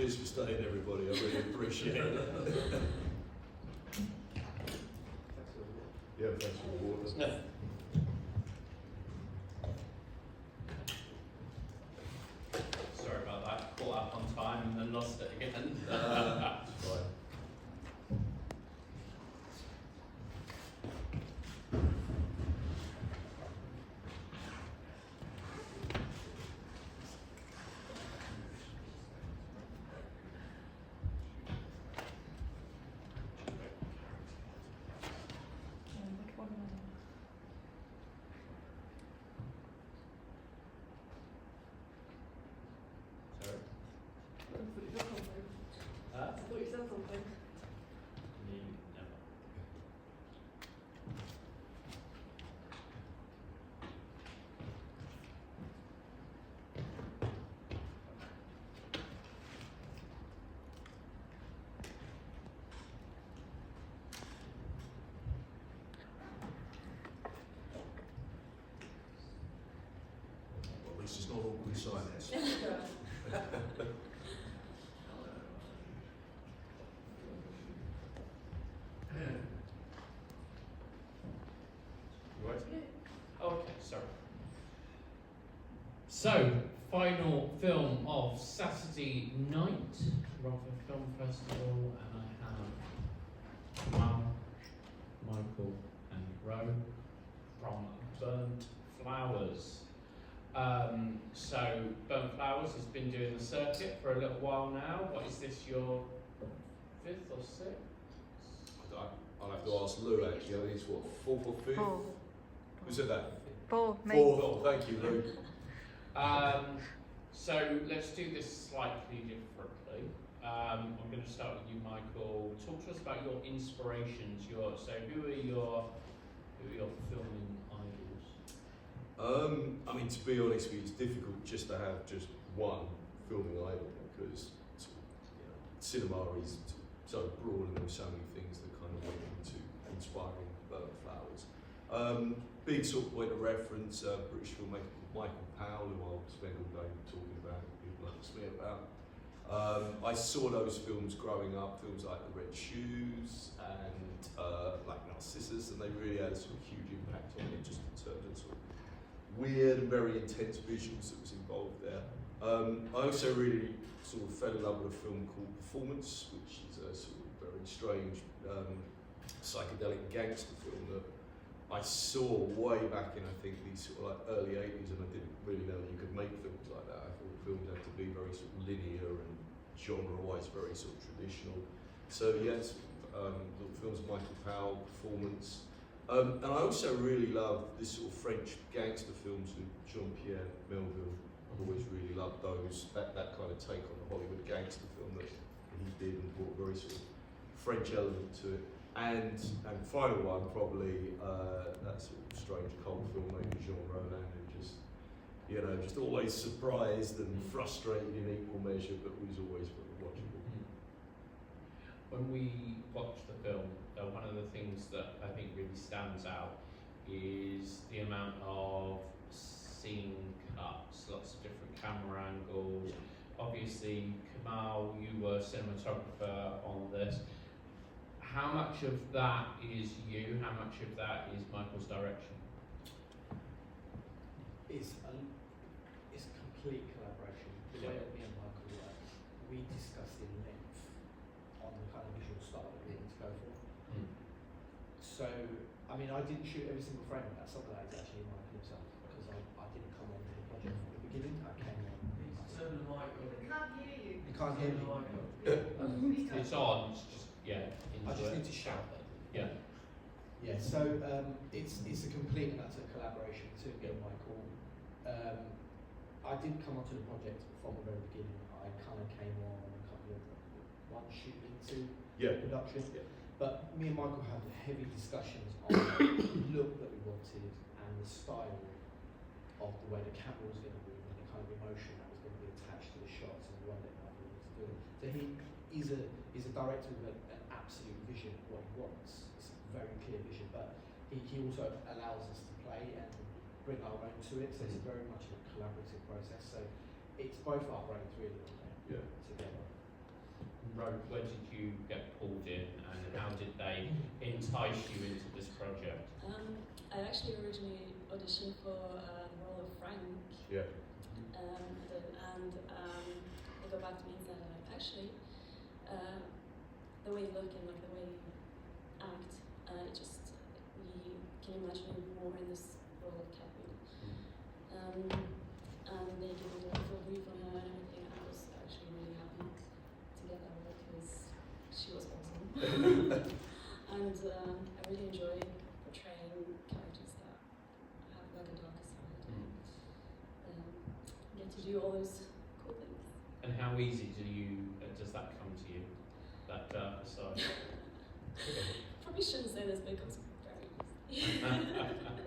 Cheers for staying, everybody. I really appreciate it. Yeah, thanks for the water. Sorry about that. Caught up on time and then lost it again. It's fine. Sorry. I thought you said something. Never. Well, at least it's not awkward silence. You right? Oh, okay, sorry. So, final film of Saturday night, Romford Film Festival, and I have Mal, Michael, and Ro from Burnt Flowers. So, Burnt Flowers has been doing the circuit for a little while now. What is this, your fifth or sixth? I'll have to ask Lou actually. I think it's what, fourth or fifth? Four. Who said that? Four, me. Fourth. Oh, thank you, Lou. So let's do this slightly differently. I'm going to start with you, Michael. Talk to us about your inspirations. Who are your filming idols? I mean, to be honest with you, it's difficult just to have just one filming idol because cinema is so broad and there's so many things that kind of went into inspiring Burnt Flowers. Big sort of point of reference, British filmmaker Michael Powell, who I'll spend all day talking about, people ask me about. I saw those films growing up, films like The Red Shoes and Black Narcissus, and they really had a sort of huge impact on me just in terms of sort of weird and very intense visuals that was involved there. I also really sort of fell in love with a film called Performance, which is a sort of very strange psychedelic gangster film that I saw way back in, I think, these sort of like early 80s, and I didn't really know that you could make films like that. I thought films had to be very sort of linear and genre-wise very sort of traditional. So yes, the films of Michael Powell, Performance. And I also really love this sort of French gangster films with Jean-Pierre Melville. I've always really loved those, that kind of take on the Hollywood gangster film that he did and brought a very sort of French element to it. And final one, probably that sort of strange cult filmmaker Jean Rollin, who just always surprised and frustrated in equal measure, but was always very watchable. When we watch the film, one of the things that I think really stands out is the amount of scene cuts, lots of different camera angles. Obviously, Kamal, you were cinematographer on this. How much of that is you? How much of that is Michael's direction? It's complete collaboration. The way that me and Michael work, we discuss in length on the kind of visual style that we want to go for. So, I mean, I didn't shoot every single frame of that. Some of that is actually Michael himself because I didn't come onto the project from the beginning. I came on. Turn the mic on. We can't hear you. You can't hear me. It's on. It's just I just need to shout that. Yeah. Yeah. So it's a complete and utter collaboration between me and Michael. I didn't come onto the project from the very beginning. I kind of came on a couple of one shoot into production. Yeah. But me and Michael had heavy discussions on the look that we wanted and the style of the way the camera was going to move and the kind of emotion that was going to be attached to the shots and the way that Michael was doing. So he's a director with an absolute vision of what he wants. It's a very clear vision, but he also allows us to play and bring our own to it. So it's very much a collaborative process. So it's both our brains really together. Where did you get pulled in, and how did they entice you into this project? I actually originally auditioned for the role of Frank, Yeah. and they got back to me and said, actually, the way you look and like the way you act, we can imagine you more in this role of Catherine. And they gave me the full brief on her and everything, and I was actually really happy to get that role because she was awesome. And I really enjoy portraying characters that have like a darker side. Get to do all those cool things. And how easy does that come to you, that darker side? Probably shouldn't say this, but it comes very easy.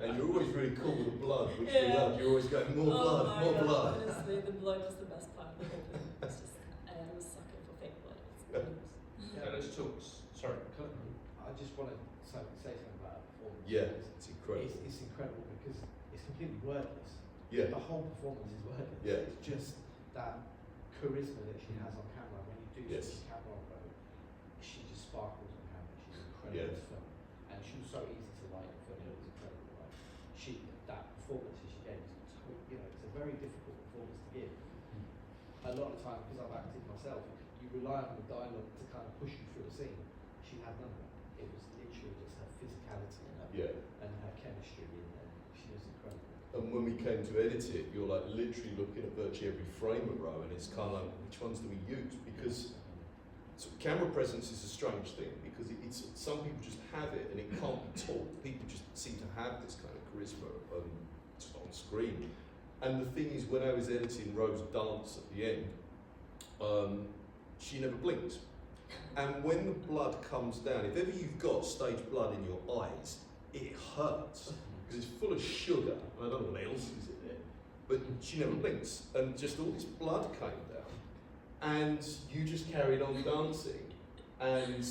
And you're always really cool with the blood, which we Yeah. love. You're always going, more blood, my more God, blood. Honestly, the blood was the best part of the whole thing. It's just, I am a sucker for fake blood. It's brilliant. So let's talk. Sorry, I just want to say something about that performance. Yeah, because it's incredible. It's incredible because it's completely wordless. Yeah, The whole performance is wordless. Yeah. It's just that charisma that she has on camera. When you do Yes. see camera on her, she just sparkles on camera. She's incredible Yes. in film. And she was so easy to like in film. It was incredible. Like that performance that she gave is it's a very difficult performance to give. A lot of the time, because I've acted myself, you rely on the dialogue to kind of push you through a scene. She had none of that. It was literally just her physicality and her chemistry, and she was incredible. and when we came to edit it, you're like literally looking at virtually every frame of Row, and it's kind of like, which ones do we use? Because camera presence is a strange thing, because it's some people just have it and it can't be taught. People just seem to have this kind of charisma on screen. And the thing is, when I was editing Row's dance at the end, she never blinked. And when the blood comes down, if ever you've got stage blood in your eyes, it hurts because it's full of sugar, and I don't know what else is in it. But she never blinks, and just all this blood came down, and you just carried on dancing. And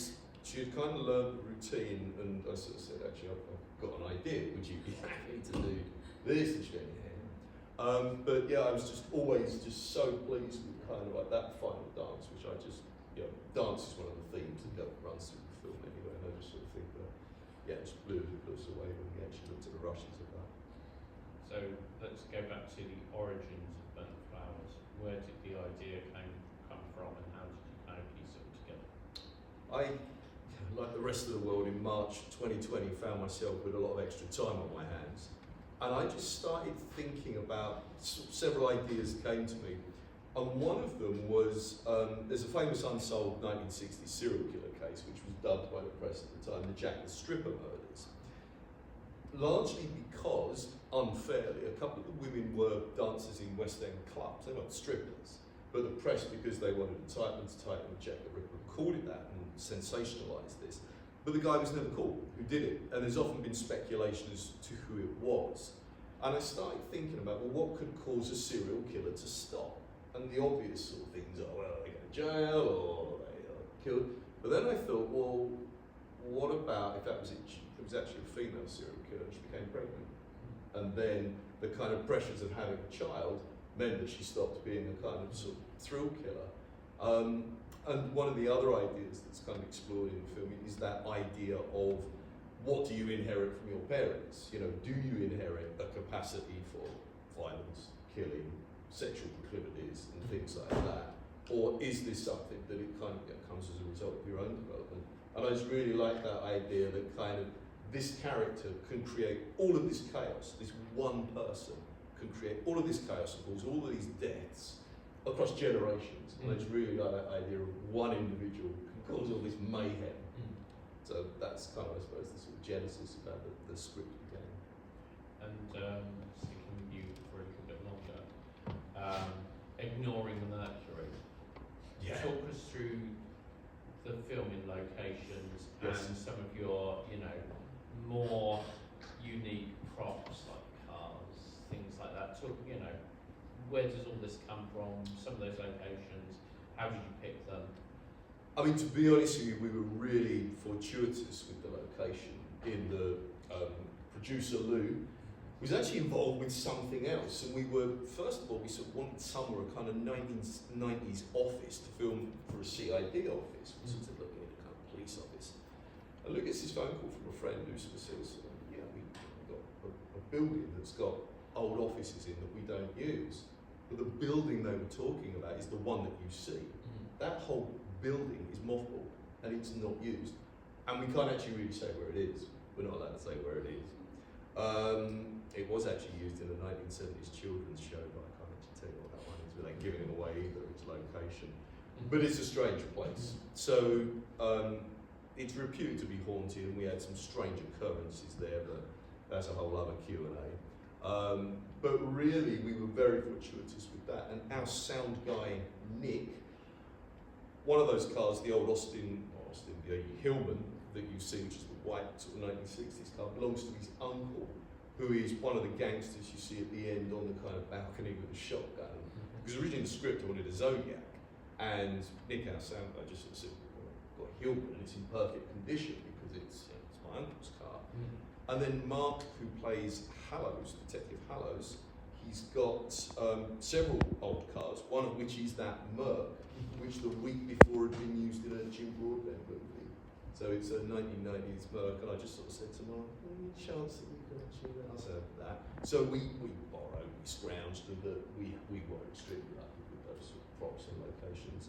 she had kind of learned the routine, and I sort of said, actually, I've got an idea. Would you be happy to do this? And she went, yeah. But yeah, I was just always just so pleased with kind of like that final dance, which I just, dance is one of the themes that runs through the film anyway, and I just sort of think that, yeah, it just blew us away when we actually looked at the rushes of that. So let's go back to the origins of Burnt Flowers. Where did the idea come from, and how did you kind of piece it all together? I, like the rest of the world, in March 2020 found myself with a lot of extra time on my hands, and I just started thinking about several ideas that came to me. And one of them was, there's a famous unsolved 1960s serial killer case, which was dubbed by the press at the time the Jack the Stripper murders. Largely because, unfairly, a couple of the women were dancers in West End clubs. They're not strippers. But the press, because they wanted the title to title Jack the Ripper, recorded that and sensationalised this. But the guy was never caught who did it. And there's often been speculation as to who it was. And I started thinking about, well, what could cause a serial killer to stop? And the obvious sort of things are, well, they go to jail or they are killed. But then I thought, well, what about if it was actually a female serial killer and she became pregnant? And then the kind of pressures of having a child meant that she stopped being a kind of sort of thrill killer. And one of the other ideas that's kind of explored in the film is that idea of what do you inherit from your parents? Do you inherit a capacity for violence, killing, sexual proclivities and things like that, or is this something that it kind of comes as a result of your own development? And I just really like that idea that kind of this character can create all of this chaos. This one person can create all of this chaos and cause all of these deaths across generations. And I just really like that idea of one individual can cause all this mayhem. So that's kind of, I suppose, the sort of genesis about the script began. And sticking with you for a little bit longer, ignoring the Mercury. Talk us through the filming locations and some of your, more unique props like cars, things like that. Talk, where does all this come from? Some of those locations. How did you pick them? I mean, to be honest with you, we were really fortuitous with the location. In the producer Lou was actually involved with something else, and we were, first of all, we sort of wanted somewhere a kind of 1990s office to film for a CID office, we sort of looking at a kind of police office. And Luke gets this phone call from a friend who sort of says, yeah, we've got a building that's got old offices in that we don't use, but the building they were talking about is the one that you see. That whole building is mothballed and it's not used. And we can't actually really say where it is. We're not allowed to say where it is. It was actually used in a 1970s children's show, but I can't actually tell you what that one is without giving it away either, its location. But it's a strange place. So it's reputed to be haunted, and we had some strange occurrences there, but that's a whole other Q&A. But really, we were very fortuitous with that. And our sound guy, Nick, one of those cars, the old the Hillman that you see, which is the white sort of 1960s car, belongs to his uncle, who is one of the gangsters you see at the end on the kind of balcony with a shotgun. Because originally in the script I wanted a Zodiac, and Nick, our sound guy, just sort of said, well, I've got a Hillman and it's in perfect condition because it's my uncle's car. And then Mark, who plays Hallows, Detective Hallows, he's got several old cars, one of which is that Merc, which the week before had been used in a Jim Broadbent movie. So it's a 1990s Merc, and I just sort of said to Mark, any chance that we could actually answer that? So we borrowed, we scrounged, and we were extremely lucky with those sort of props and locations.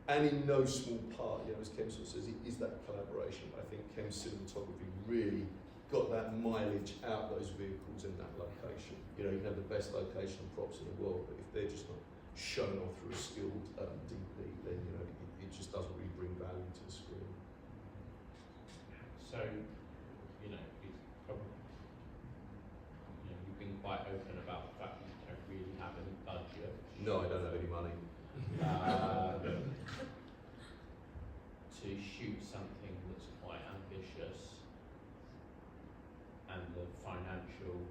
And in no small part, as Kem sort of says, it is that collaboration. I think Kem's cinematography really got that mileage out those vehicles in that location. You can have the best location and props in the world, but if they're just not shown off through a skilled DP, then it just doesn't really bring value to the screen. So, it's probably, you've been quite open about the fact that you don't really have any budget. No, I don't have any money. To shoot something that's quite ambitious, and the financial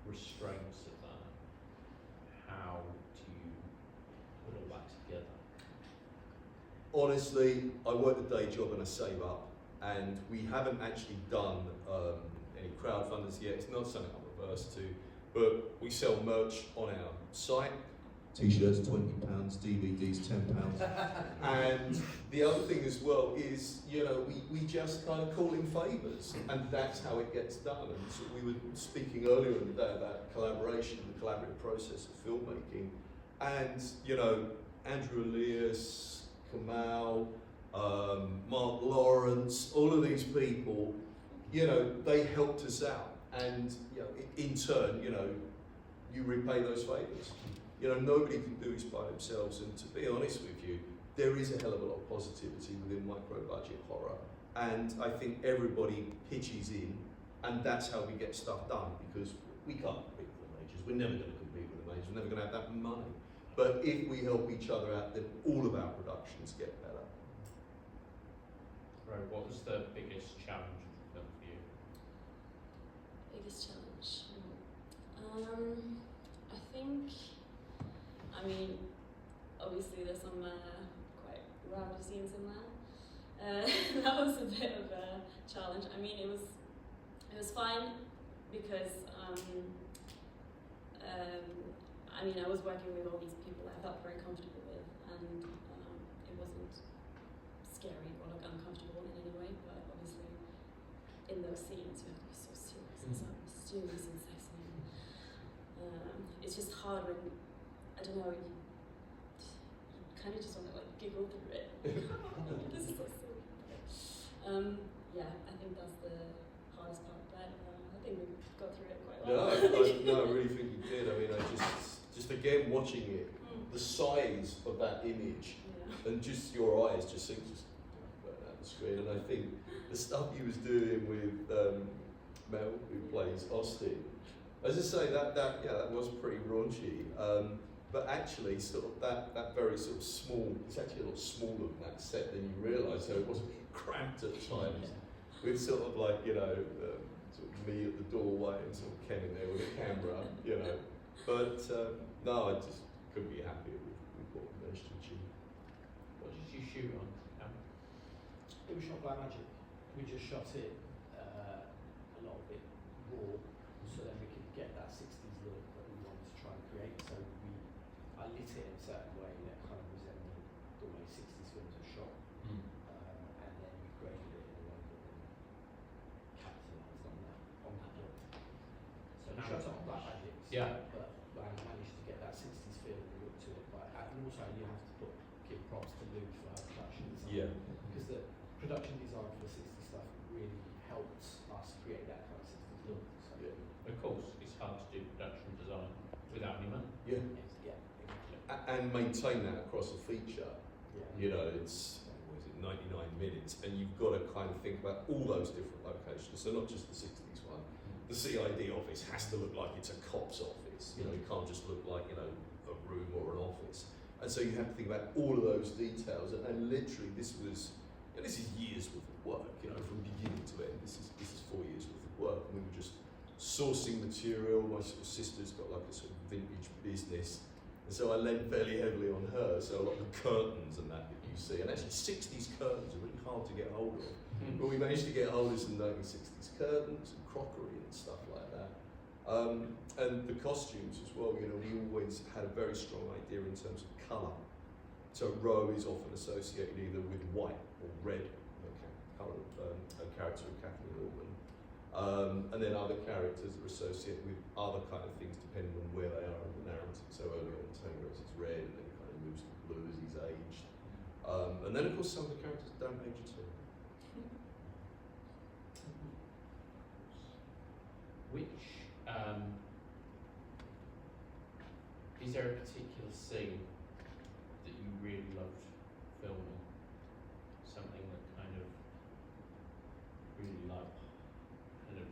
restraints of that, how do you put all that together? Honestly, I work a day job and I save up, and we haven't actually done any crowdfunders yet. It's not something I'm averse to, but we sell merch on our site. T-shirts £20, DVDs £10. And the other thing as well is, we just kind of call in favours, and that's how it gets done. And so we were speaking earlier in the day about collaboration, the collaborative process of filmmaking. And, Andrew Elias, Kamal, Mark Lawrence, all of these people, they helped us out. And, in turn, you repay those favours. Nobody can do this by themselves, and to be honest with you, there is a hell of a lot of positivity within micro-budget horror, and I think everybody pitches in, and that's how we get stuff done, because we can't compete with the majors. We're never going to compete with the majors. We're never going to have that money. But if we help each other out, then all of our productions get better. Right, what was the biggest challenge of the film for you? Biggest challenge? I mean, obviously there's some quite rowdy scenes in there. That was a bit of a challenge. I mean, it was fine because I was working with all these people I felt very comfortable with, and it wasn't scary or uncomfortable in any way. But obviously, in those scenes, you have to be so serious and so mysterious and sexy. It's just hard when, I don't know, you kind of just want to giggle through it. This is so silly. I think that's the hardest part, but I think we got through it quite well. No, I really think you did. I mean, I just again watching it, the size of that image, and just your eyes just seem to burn out the screen. And I think the stuff he was doing with Mel, who plays Austin, as I say, that was pretty raunchy. But actually, sort of that very sort of small, it's actually a lot smaller than that set than you realise, so it wasn't cramped at times. With sort of sort of me at the doorway and sort of Ken in there with a camera, But no, I just couldn't be happier with what we managed to achieve. What did you shoot on? It was shot by Magic. We just shot it, a lot of it raw, so then we could get that 60s look that we wanted to try and create. So I lit it in a certain way that kind of resembled the way 60s films are shot. Mm. And then we graded it in a way that then capitalised on that look. So we shot it on black magic, Yeah. but I managed to get that 60s feel and look to it. And also you have to give props to Lou for her production design. Yeah. Because the production design for the 60s stuff really helped us create that kind of 60s look. So Yeah. Of course, it's hard to do production design without any money. Yeah. yeah, exactly. And maintain that across a feature. Yeah. You know, it's, what is it, 99 minutes, and you've got to kind of think about all those different locations. So not just the 60s one. The CID office has to look like it's a cop's office. You know, it can't just look like, you know, a room or an office. And so you have to think about all of those details. And literally, this was, you know, this is years worth of work. You know, from beginning to end. This is 4 years worth of work. And we were just sourcing material. My sort of sister's got like a sort of vintage business. And so I lent fairly heavily on her. So a lot of the curtains and that you see, and actually 60s curtains are really hard to get hold of. But we managed to get hold of some 1960s curtains and crockery and stuff like that. And the costumes as well, you know, we always had a very strong idea in terms of colour. So Roe is often associated either with white or red, colour of a character of Kathleen Orban. And then other characters are associated with other kind of things depending on where they are in the narrative. So early on Taylor is red and then it kind of moves to blue as he's aged. And then of course some of the characters don't age at all. Which, is there a particular scene that you really loved filming? Something that kind of really like, kind of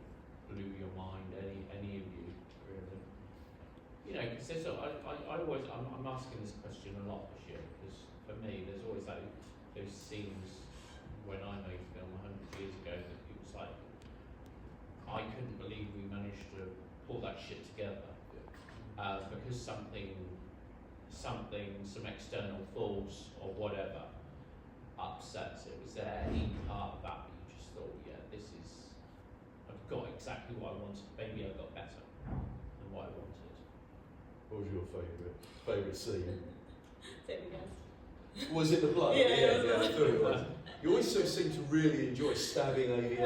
blew your mind, any of you, really? You know, because there's, I always, I'm asking this question a lot this year, because for me, there's always like those scenes when I made film 100 years ago that it was like, I couldn't believe we managed to pull that shit together. Because some external force or whatever upsets it. Was there any part of that you just thought, yeah, I've got exactly what I wanted, maybe I got better than what I wanted? What was your favourite scene? Same again. Was it the blood? Yeah, I thought it was. You always so seem to really enjoy stabbing ADR. I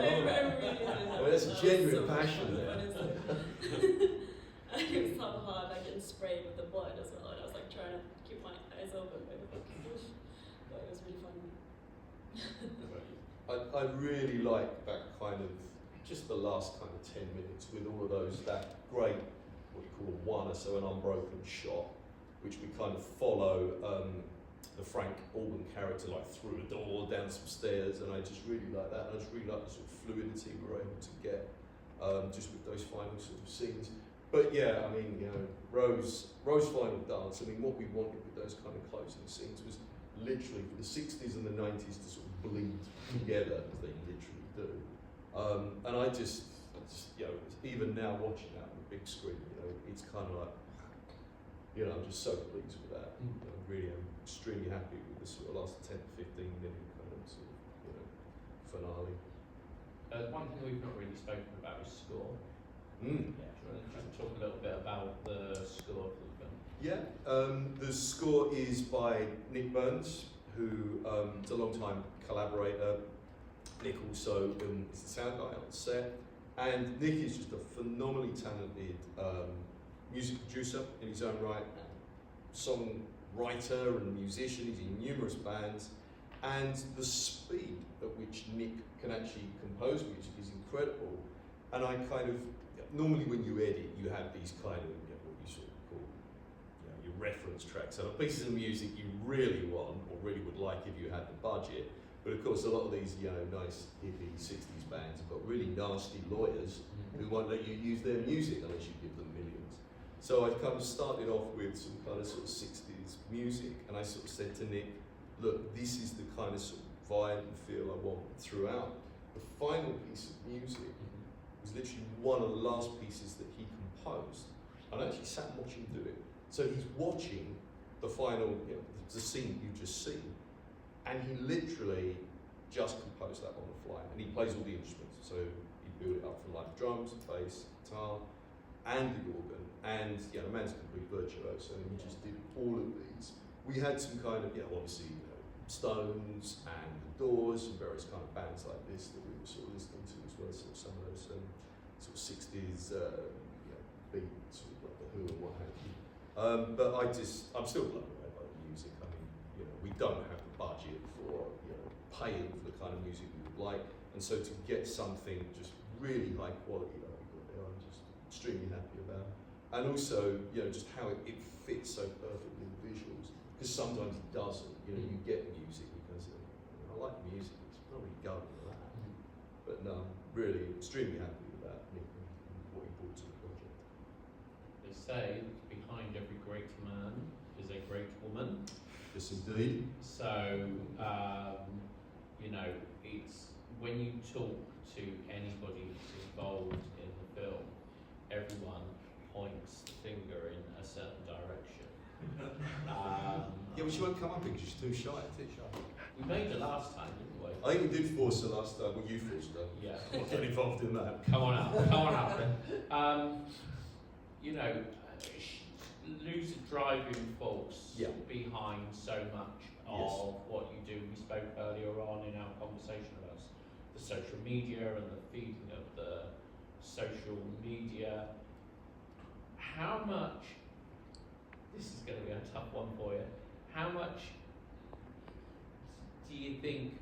That's a genuine passion there. It was so hard, like getting sprayed with the blood as well, and I was like trying to keep my eyes open, but it was really fun. I really like that kind of, just the last kind of 10 minutes with all of those, that great, what you call a one, so an unbroken shot, which we kind of follow the Frank Orban character like through a door, down some stairs, and I just really like that. And I just really like the sort of fluidity we're able to get just with those final sort of scenes. But yeah, I mean, you know, Rose final dance. I mean, what we wanted with those kind of closing scenes was literally for the 60s and the 90s to sort of bleed together as they literally do. And I just, you know, even now watching that on the big screen, you know, it's kind of like, you know, I'm just so pleased with that. You know, really, I'm extremely happy with the sort of last 10 to 15 minute kind of sort of, you know, finale. One thing we've not really spoken about is score. Mm. Yeah, do you want to just talk a little bit about the score for the film? Yeah, the score is by Nick Burns, who is a long-time collaborator. Nick also is the sound guy on set, and Nick is just a phenomenally talented music producer in his own right, songwriter and musician. He's in numerous bands, and the speed at which Nick can actually compose music is incredible. And I kind of, normally when you edit, you have these kind of, you know, what you sort of call, you know, your reference tracks. So the pieces of music you really want, or really would like if you had the budget. But of course, a lot of these, you know, nice hippie 60s bands have got really nasty lawyers who won't let you use their music unless you give them millions. So I kind of started off with some kind of sort of 60s music, and I sort of said to Nick, look, this is the kind of sort of vibe and feel I want throughout. The final piece of music was literally one of the last pieces that he composed. And I actually sat and watched him do it. So he's watching the final, you know, the scene you've just seen, and he literally just composed that on the fly. And he plays all the instruments. So he built it up from like drums, bass, guitar, and the organ, and the man's a complete virtuoso, and he just did all of these. We had some kind of, obviously, Stones and the Doors and various kind of bands like this that we were sort of listening to as well, so some of those sort of 60s beat, sort of like the Who and what have you. But I'm still blown away by the music. I mean, we don't have the budget for paying for the kind of music we would like, and so to get something just really high quality like we got there, I'm just extremely happy about. And also, just how it fits so perfectly in the visuals, because sometimes it doesn't. You get music because I like music, it's not really going for that. But no, I'm really extremely happy with that, Nick, and what he brought to the project. They say behind every great man is a great woman. Yes, indeed. So, it's when you talk to anybody who's involved in the film, everyone points the finger in a certain direction. Yeah, but she won't come up because she's too shy. We made it last time, didn't we? I think we did force her last time. Well, you forced her. Yeah. I wasn't involved in that. Come on up then. Lucid driving force behind so much of what you do. We spoke earlier on in our conversation about the social media and the feeding of the social media. How much, this is going to be a tough one for you, how much do you think,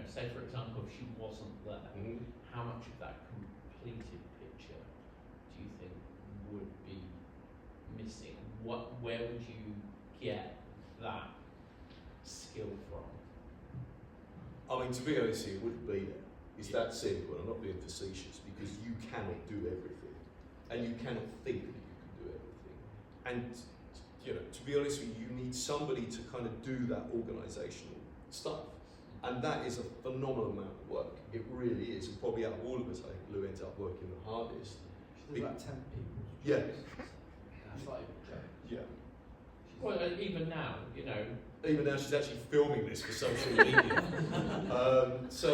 say for example, if she wasn't there, how much of that completed picture do you think would be missing? Where would you get that skill from? I mean, to be honest, it wouldn't be there. It's that simple. I'm not being facetious, because you cannot do everything, and you cannot think that you can do everything. And to be honest with you, you need somebody to kind of do that organisational stuff, and that is a phenomenal amount of work. It really is. And probably out of all of us, I think Lou ends up working the hardest. There's about 10 people. Yeah. That's not even a joke. Yeah. Well, even now, Even now, she's actually filming this for social media. She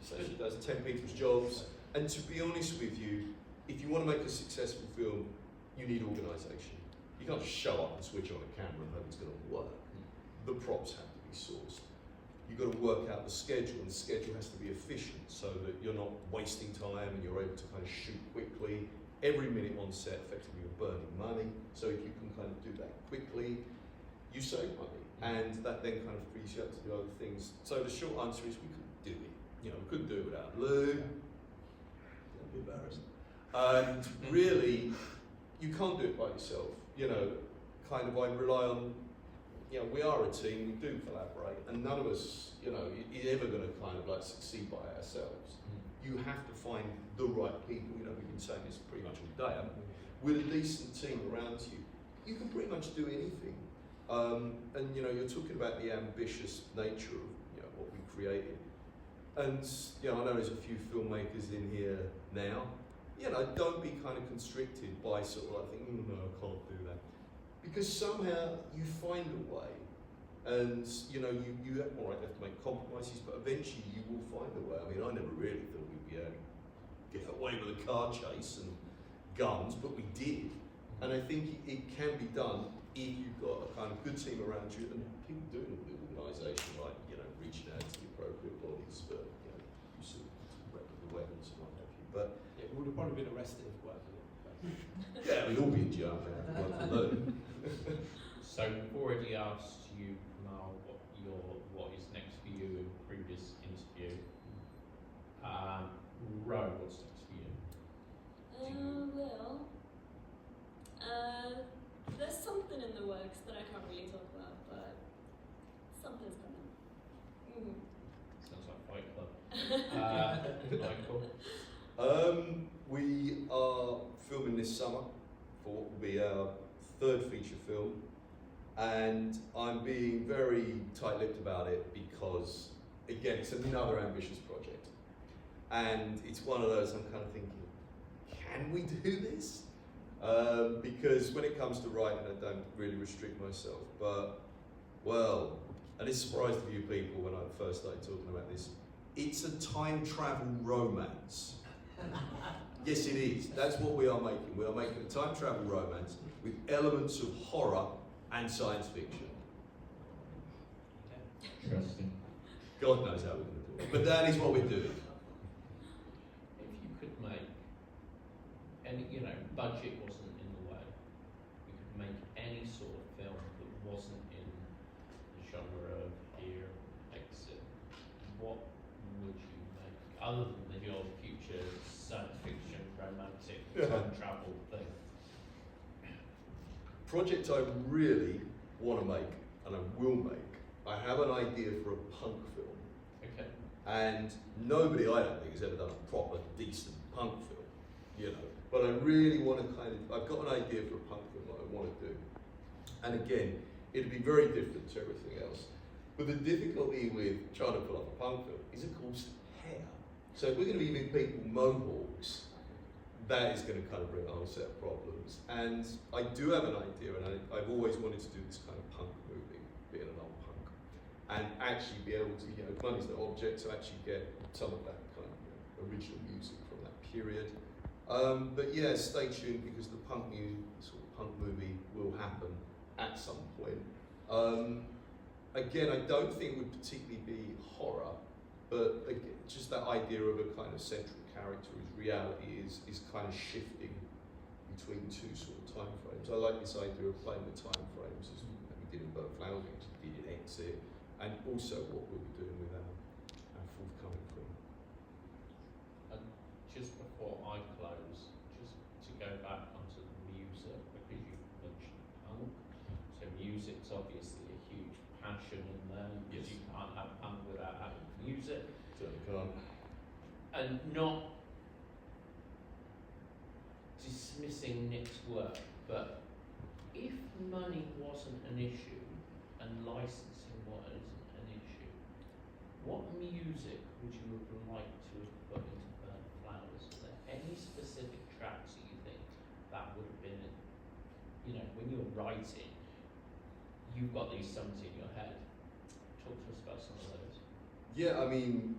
says she does 10 people's jobs. And to be honest with you, if you want to make a successful film, you need organisation. You can't just show up and switch on a camera and hope it's going to work. The props have to be sourced. You've got to work out the schedule, and the schedule has to be efficient so that you're not wasting time and you're able to kind of shoot quickly. Every minute on set, effectively, you're burning money. So if you can kind of do that quickly, you save money, and that then kind of frees you up to do other things. So the short answer is we couldn't do it. We couldn't do it without Lou. Don't be embarrassed. And really, you can't do it by yourself. Kind of I rely on. We are a team. We do collaborate, and none of us, is ever going to kind of like succeed by ourselves. You have to find the right people. We've been saying this pretty much all day. With a decent team around you, you can pretty much do anything. And you're talking about the ambitious nature of what we created. And I know there's a few filmmakers in here now. Don't be kind of constricted by sort of like thinking, no, I can't do that, because somehow you find a way. And you have to make compromises, but eventually you will find a way. I mean, I never really thought we'd be able to get away with a car chase and guns, but we did. And I think it can be done if you've got a kind of good team around you and people doing the organisation, like reaching out to the appropriate bodies for use of weapons and what have you. But Yeah, we would have probably been arrested if it weren't for it. yeah, we'd all be in jail for that. So we've already asked you, Kamal, what is next for you in the previous interview. Ro, what's next for you? There's something in the works that I can't really talk about, but something's coming. Sounds like Fight Club. Michael? We are filming this summer for what will be our third feature film, and I'm being very tight-lipped about it because, again, it's another ambitious project, and it's one of those I'm kind of thinking, can we do this? Because when it comes to writing, I don't really restrict myself, but, well, and it surprised a few people when I first started talking about this, it's a time travel romance. Yes, it is. That's what we are making. We are making a time travel romance with elements of horror and science fiction. Interesting. God knows how we're going to do it. But that is what we're doing. If you could make any, budget wasn't in the way, you could make any sort of film that wasn't in the genre of here, exit, what would you make? Other than your future science fiction, romantic, time travel thing. Project I really want to make, and I will make, I have an idea for a punk film. Okay. And nobody, I don't think, has ever done a proper, decent punk film, But I really want to I've got an idea for a punk film that I want to do. And again, it'd be very different to everything else. But the difficulty with trying to pull off a punk film is, of course, hair. So if we're going to be giving people mohawks, that is going to kind of bring a whole set of problems. And I do have an idea, and I've always wanted to do this kind of punk movie, being an old punk, and actually be able to, money's no object, to actually get some of that kind of original music from that period. But yeah, stay tuned, because the punk movie will happen at some point. Again, I don't think it would particularly be horror, but again, just that idea of a kind of central character whose reality is kind of shifting between two sort of time frames. I like this idea of playing with time frames, as we did in Burnt Flowers, we did in Exit, and also what we'll be doing with our forthcoming film. And just before I close, just to go back onto the music, because you mentioned punk, so music's obviously a huge passion in there, because Yes. you can't have punk without having music. Certainly can't. And not dismissing Nick's work, but if money wasn't an issue and licensing wasn't an issue, what music would you have liked to have put into Burnt Flowers? Are there any specific tracks that you think that would have been, when you're writing, you've got these songs in your head. Talk to us about some of those. Yeah, I mean,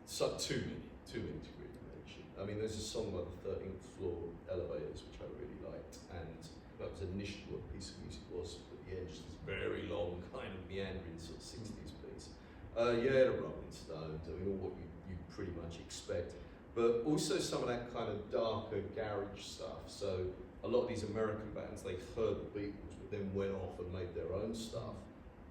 too many to really mention. I mean, there's a song by the 13th Floor Elevators, which I really liked, and that was initially what the piece of music was, but at the end, just this very long, kind of meandering sort of 60s piece. The Rolling Stones, I mean, all what you pretty much expect, but also some of that kind of darker garage stuff. So a lot of these American bands, they heard the Beatles, but then went off and made their own stuff.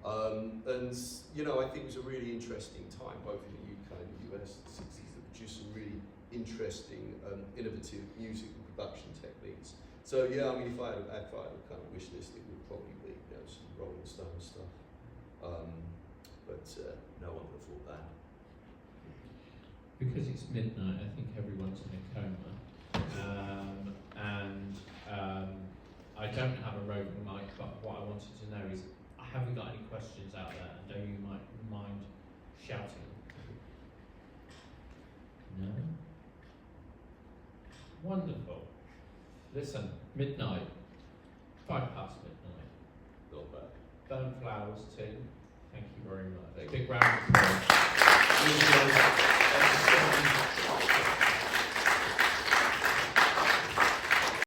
And I think it was a really interesting time, both in the UK and the US, the 60s, that produced some really interesting, innovative music and production techniques. So yeah, I mean, if I had a kind of wish list, it would probably be some Rolling Stone stuff. But no one would have thought that. Because it's midnight, I think everyone's in a coma. I don't have a roving mic, but what I wanted to know is, have we got any questions out there? And do you mind shouting? No? Wonderful. Listen, midnight. 5 past midnight. Not bad. Burnt Flowers team, thank you very much. Thank Big round of applause.